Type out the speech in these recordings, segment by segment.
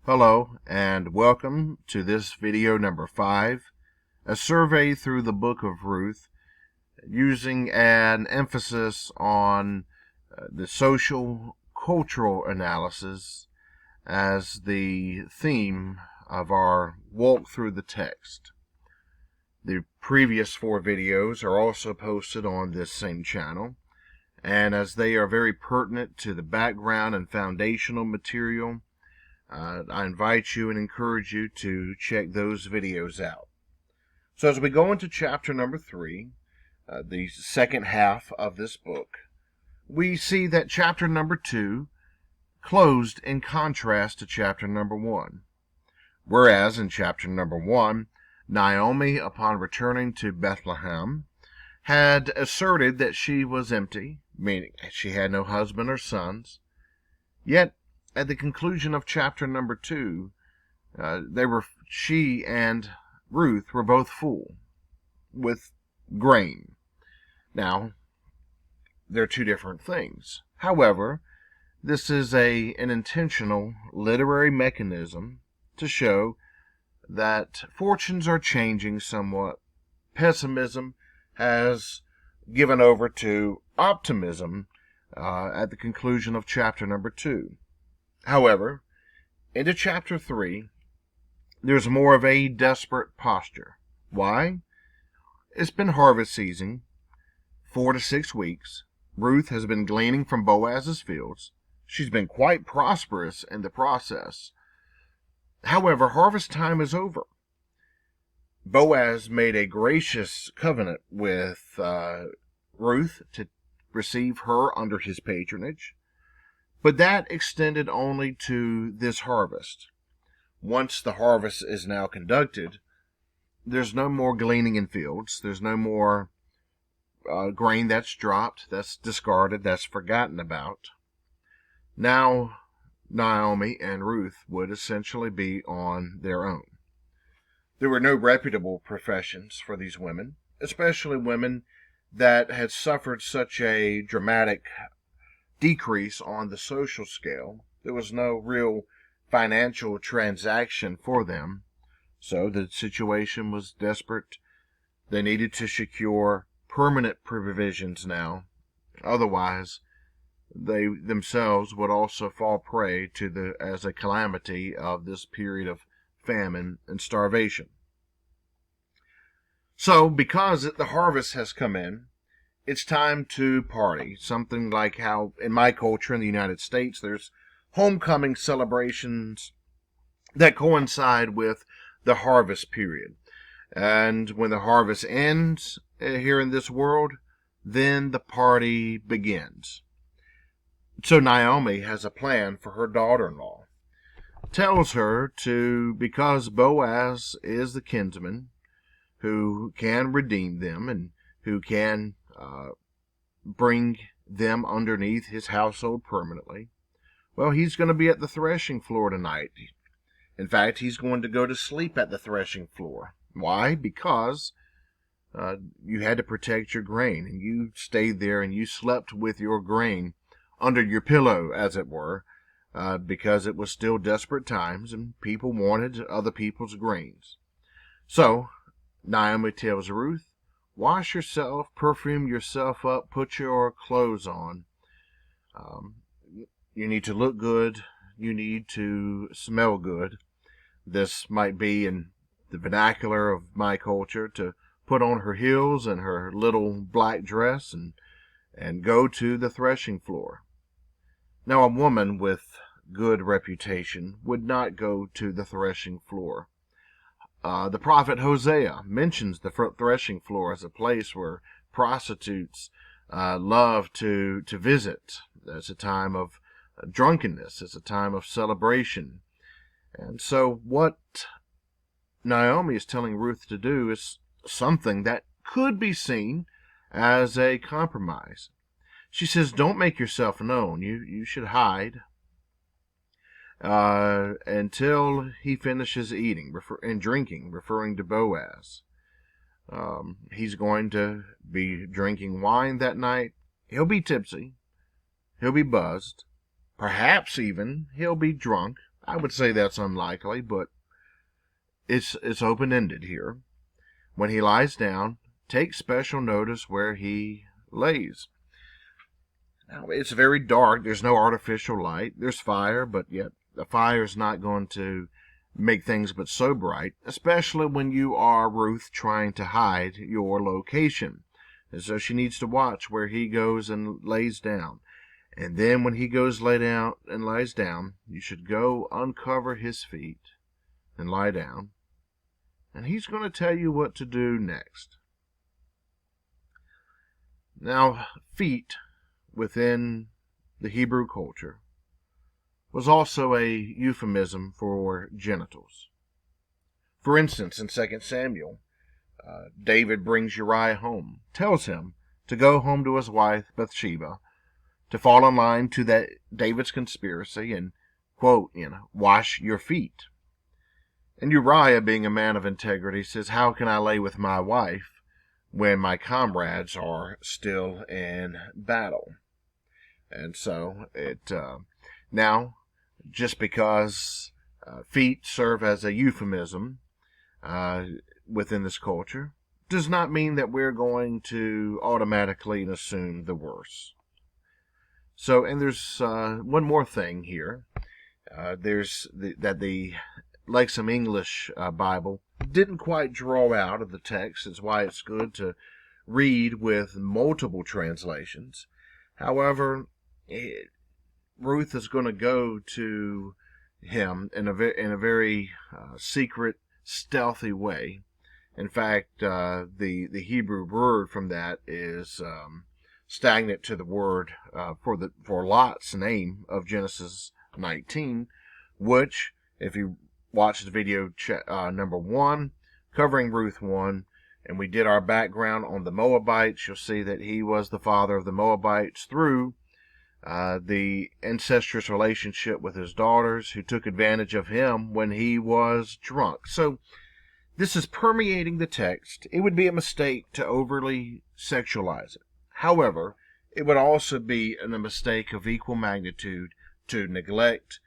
Hello and welcome to this video number 5, a survey through the book of Ruth, using an emphasis on the social cultural analysis as the theme of our walk through the text. The previous 4 videos are also posted on this same channel, and as they are very pertinent to the background and foundational material, I invite you and encourage you to check those videos out. So as we go into chapter number 3, the second half of this book, we see that chapter number 2 closed in contrast to chapter number 1. Whereas in chapter number 1, Naomi, upon returning to Bethlehem, had asserted that she was empty, meaning she had no husband or sons. Yet at the conclusion of chapter number 2, she and Ruth were both full with grain. Now, they're two different things. However, this is an intentional literary mechanism to show that fortunes are changing somewhat. Pessimism has given over to optimism at the conclusion of chapter number 2. However, into chapter 3, there's more of a desperate posture. Why? It's been harvest season, 4 to 6 weeks. Ruth has been gleaning from Boaz's fields. She's been quite prosperous in the process. However, harvest time is over. Boaz made a gracious covenant with Ruth to receive her under his patronage. But that extended only to this harvest. Once the harvest is now conducted, there's no more gleaning in fields. There's no more grain that's dropped, that's discarded, that's forgotten about. Now, Naomi and Ruth would essentially be on their own. There were no reputable professions for these women, especially women that had suffered such a dramatic decrease on the social scale. There was no real financial transaction for them, so the situation was desperate. They needed to secure permanent provisions now, otherwise they themselves would also fall prey to as a calamity of this period of famine and starvation. So, because the harvest has come in, it's time to party. Something like how in my culture in the United States there's homecoming celebrations that coincide with the harvest period. And when the harvest ends here in this world, then the party begins. So Naomi has a plan for her daughter-in-law. Tells her to, because Boaz is the kinsman who can redeem them and who can bring them underneath his household permanently. Well, he's going to be at the threshing floor tonight. In fact, he's going to go to sleep at the threshing floor. Why? Because you had to protect your grain, and you stayed there and you slept with your grain under your pillow, as it were, because it was still desperate times and people wanted other people's grains. So, Naomi tells Ruth, wash yourself, perfume yourself up, put your clothes on. You need to look good. You need to smell good. This might be in the vernacular of my culture to put on her heels and her little black dress and go to the threshing floor. Now, a woman with good reputation would not go to the threshing floor. The prophet Hosea mentions the threshing floor as a place where prostitutes love to visit. It's a time of drunkenness. It's a time of celebration. And so what Naomi is telling Ruth to do is something that could be seen as a compromise. She says, don't make yourself known. You should hide until he finishes eating and drinking, referring to Boaz. He's going to be drinking wine that night. He'll be tipsy. He'll be buzzed. Perhaps even he'll be drunk. I would say that's unlikely, but it's open-ended here. When he lies down, take special notice where he lays. Now, it's very dark. There's no artificial light. There's fire, but yet the fire is not going to make things but so bright, especially when you are Ruth trying to hide your location. And so she needs to watch where he goes and lays down. And then when he goes lay down and lies down, you should go uncover his feet and lie down. And he's going to tell you what to do next. Now, feet within the Hebrew culture was also a euphemism for genitals. For instance, in 2 Samuel, David brings Uriah home, tells him to go home to his wife Bathsheba, to fall in line to that David's conspiracy and, quote, wash your feet. And Uriah, being a man of integrity, says, how can I lay with my wife when my comrades are still in battle? And so now, just because feet serve as a euphemism within this culture, does not mean that we're going to automatically assume the worst. So, and there's one more thing here. There's the Lexham English Bible didn't quite draw out of the text. It's why it's good to read with multiple translations. However, Ruth is going to go to him in a very secret, stealthy way. In fact, the Hebrew word from that is stagnant to the word for Lot's name of Genesis 19, which, if you watch the video number 1, covering Ruth 1, and we did our background on the Moabites, you'll see that he was the father of the Moabites through the incestuous relationship with his daughters, who took advantage of him when he was drunk. So this is permeating the text. It would be a mistake to overly sexualize it. However, it would also be a mistake of equal magnitude to neglect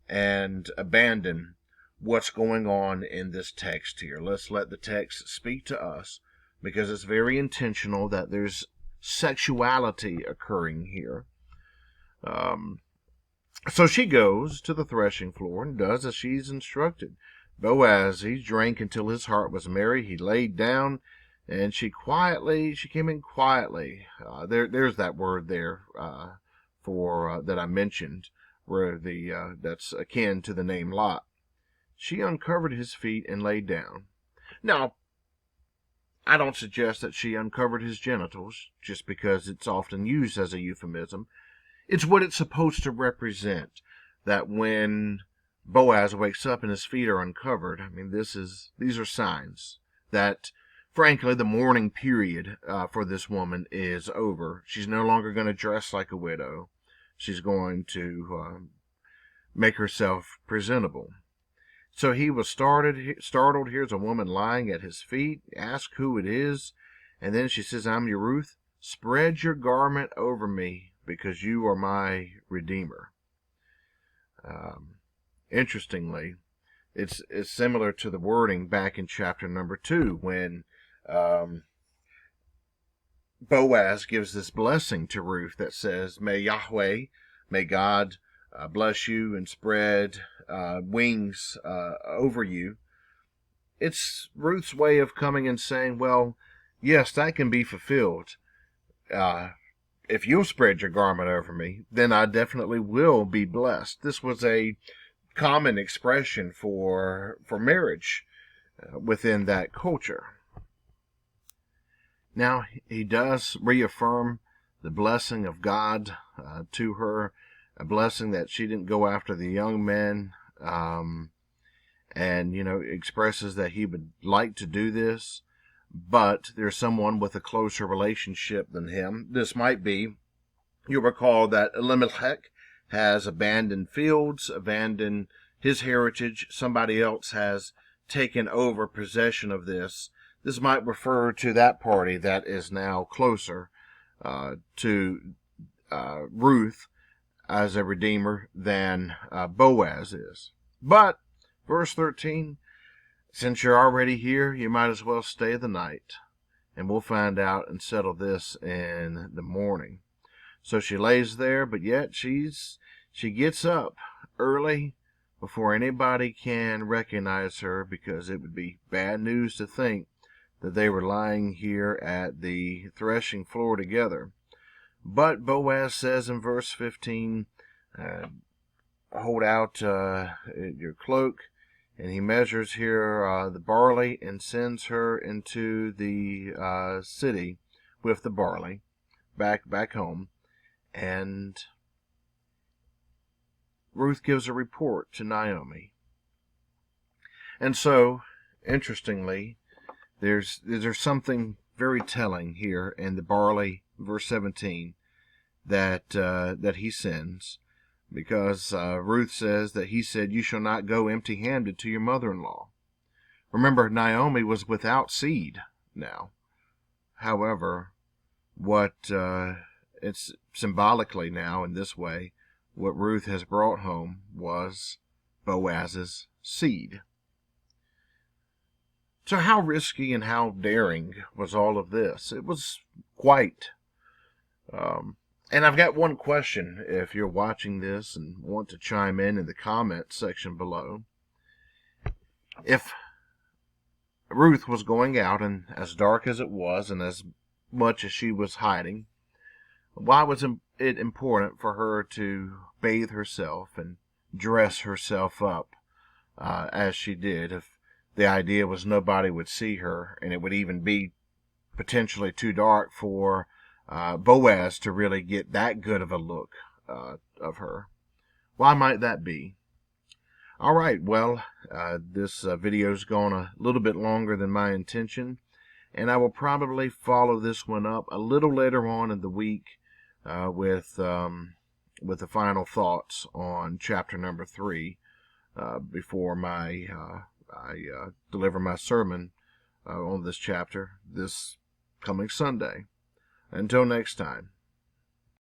and abandon what's going on in this text here. Let's let the text speak to us, because it's very intentional that there's sexuality occurring here. So she goes to the threshing floor and does as she's instructed. Boaz, he drank until his heart was merry. He laid down, and she came in quietly. There's that word there for that I mentioned, where that's akin to the name Lot. She uncovered his feet and laid down. Now, I don't suggest that she uncovered his genitals, just because it's often used as a euphemism. It's what it's supposed to represent, that when Boaz wakes up and his feet are uncovered, these are signs that, frankly, the mourning period for this woman is over. She's no longer going to dress like a widow. She's going to make herself presentable. So he was startled. Here's a woman lying at his feet. Ask who it is. And then she says, I'm your Ruth. Spread your garment over me, because you are my Redeemer. Interestingly, it's similar to the wording back in chapter number 2, when Boaz gives this blessing to Ruth that says, may Yahweh, may God bless you and spread wings over you. It's Ruth's way of coming and saying, well, yes, that can be fulfilled. If you'll spread your garment over me, then I definitely will be blessed. This was a common expression for marriage within that culture. Now, he does reaffirm the blessing of God to her, a blessing that she didn't go after the young men, and, expresses that he would like to do this, but there's someone with a closer relationship than him. This might be, you'll recall that Elimelech has abandoned fields, abandoned his heritage. Somebody else has taken over possession of this. This might refer to that party that is now closer to Ruth as a redeemer than Boaz is. But, verse 13, since you're already here, you might as well stay the night, and we'll find out and settle this in the morning. So she lays there, but yet she gets up early before anybody can recognize her, because it would be bad news to think that they were lying here at the threshing floor together. But Boaz says in verse 15, hold out your cloak, and he measures here the barley and sends her into the city with the barley back home. And Ruth gives a report to Naomi. And so, interestingly, there's something very telling here in the barley, verse 17, that he sends, because Ruth says that he said, "You shall not go empty-handed to your mother-in-law." Remember, Naomi was without seed now. However, what it's symbolically now in this way, what Ruth has brought home was Boaz's seed. So how risky and how daring was all of this? It was quite. And I've got one question, if you're watching this and want to chime in the comment section below. If Ruth was going out, and as dark as it was, and as much as she was hiding, why was it important for her to bathe herself and dress herself up as she did, if the idea was nobody would see her, and it would even be potentially too dark for Boaz to really get that good of a look of her? Why might that be? All right, well, this video's gone a little bit longer than my intention, and I will probably follow this one up a little later on in the week with the final thoughts on chapter number 3 before I deliver my sermon on this chapter this coming Sunday. Until next time.